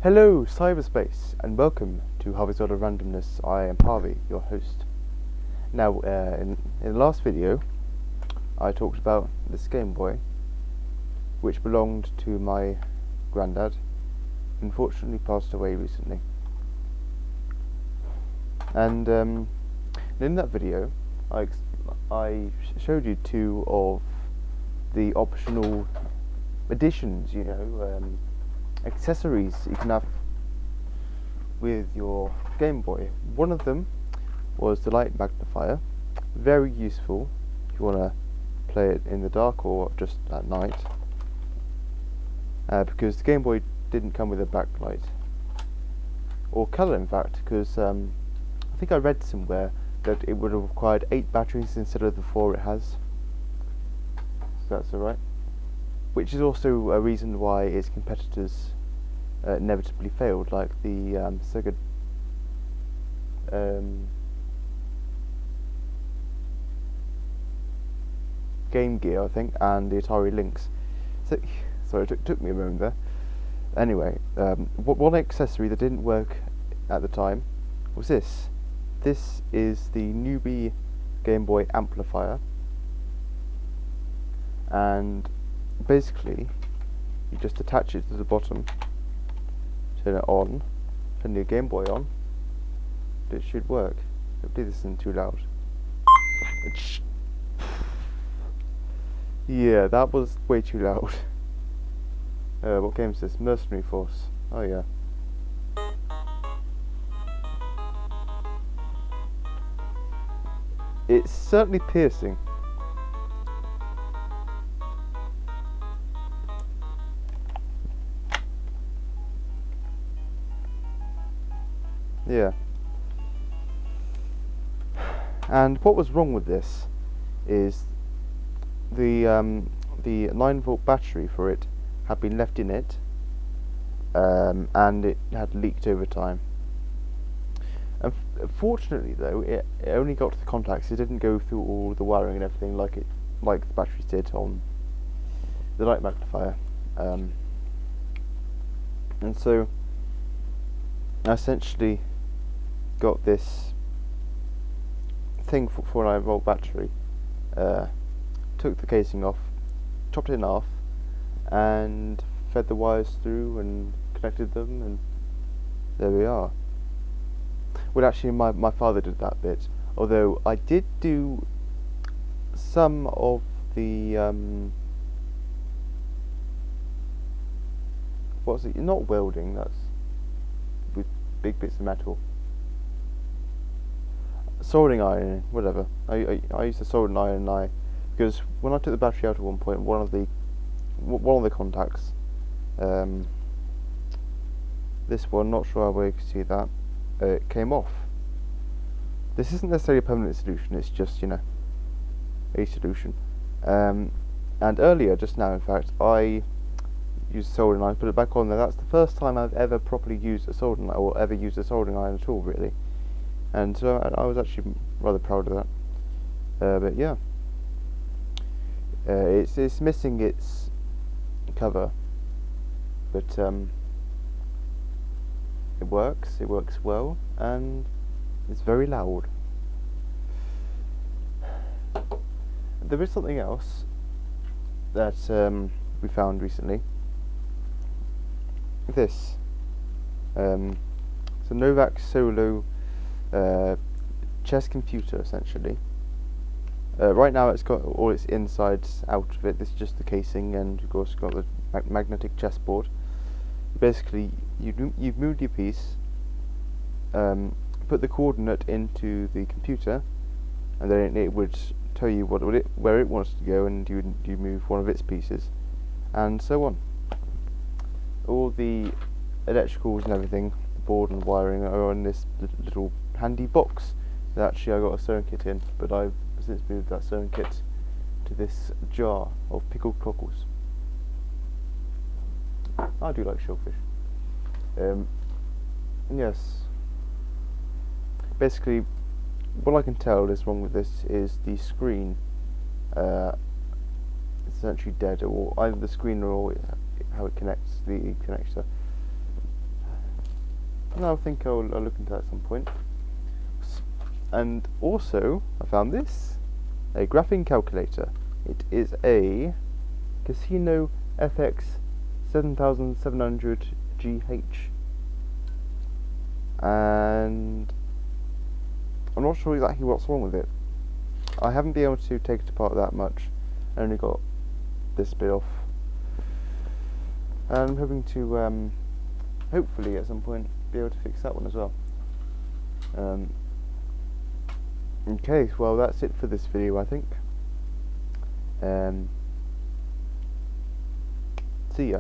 Hello, cyberspace, and welcome to Harvey's World of Randomness. I am Harvey, your host. Now, in the last video, I talked about this Game Boy, which belonged to my granddad, who unfortunately passed away recently. And in that video, I showed you two of the optional additions, accessories you can have with your Game Boy. One of them was the light magnifier, very useful if you want to play it in the dark or just at night, because the Game Boy didn't come with a backlight or colour, in fact, because I think I read somewhere that it would have required 8 batteries instead of the 4 it has, so that's alright. Which is also a reason why its competitors inevitably failed, like the Sega Game Gear, I think, and the Atari Lynx. So, sorry, it took me a moment there. Anyway, one accessory that didn't work at the time was this. This is the Nuby Game Boy Amplifier, and basically you just attach it to the bottom, turn it on, turn your Game Boy on, it should work. Hopefully this isn't too loud. Yeah, that was way too loud. What game is this? Mercenary Force. Oh yeah. It's certainly piercing. Yeah. And what was wrong with this is the 9-volt battery for it had been left in it, and it had leaked over time. Fortunately, though, it only got to the contacts. It didn't go through all the wiring and everything like the batteries did on the light magnifier. And so I essentially got this thing for a 9-volt battery, took the casing off, chopped it in half, and fed the wires through and connected them, and there we are. Well, actually, my father did that bit, although I did do some of the what's it? Not welding. That's with big bits of metal. Soldering iron, whatever. I used a soldering iron because when I took the battery out at one point, one of the contacts, this one, not sure how well you can see that, it came off. This isn't necessarily a permanent solution, it's just, a solution. And earlier, just now in fact, I used a soldering iron, put it back on there. That's the first time I've ever properly used a soldering iron, or ever used a soldering iron at all, really. And so I was actually rather proud of that. But yeah, it's missing its cover, but it works well, and it's very loud. There is something else that we found recently. This it's a Novak Solo chess computer, essentially. Right now it's got all its insides out of it. This is just the casing, and of course got the magnetic chessboard. Basically, you've moved your piece, put the coordinate into the computer, and then it would tell you where it wants to go, and you move one of its pieces, and so on. All the electricals and everything, the board and wiring, are in this little handy box that actually I got a sewing kit in, but I've since moved that sewing kit to this jar of pickled cockles. I do like shellfish. Yes. Basically, what I can tell is wrong with this is the screen. It's essentially dead, or either the screen or how it connects, the connector. and I think I'll look into that at some point. And also, I found this, a graphing calculator. It is a Casino FX 7700 GH, and I'm not sure exactly what's wrong with it. I haven't been able to take it apart that much. I only got this bit off, and I'm hoping to hopefully at some point be able to fix that one as well. Okay, well that's it for this video, I think. See ya.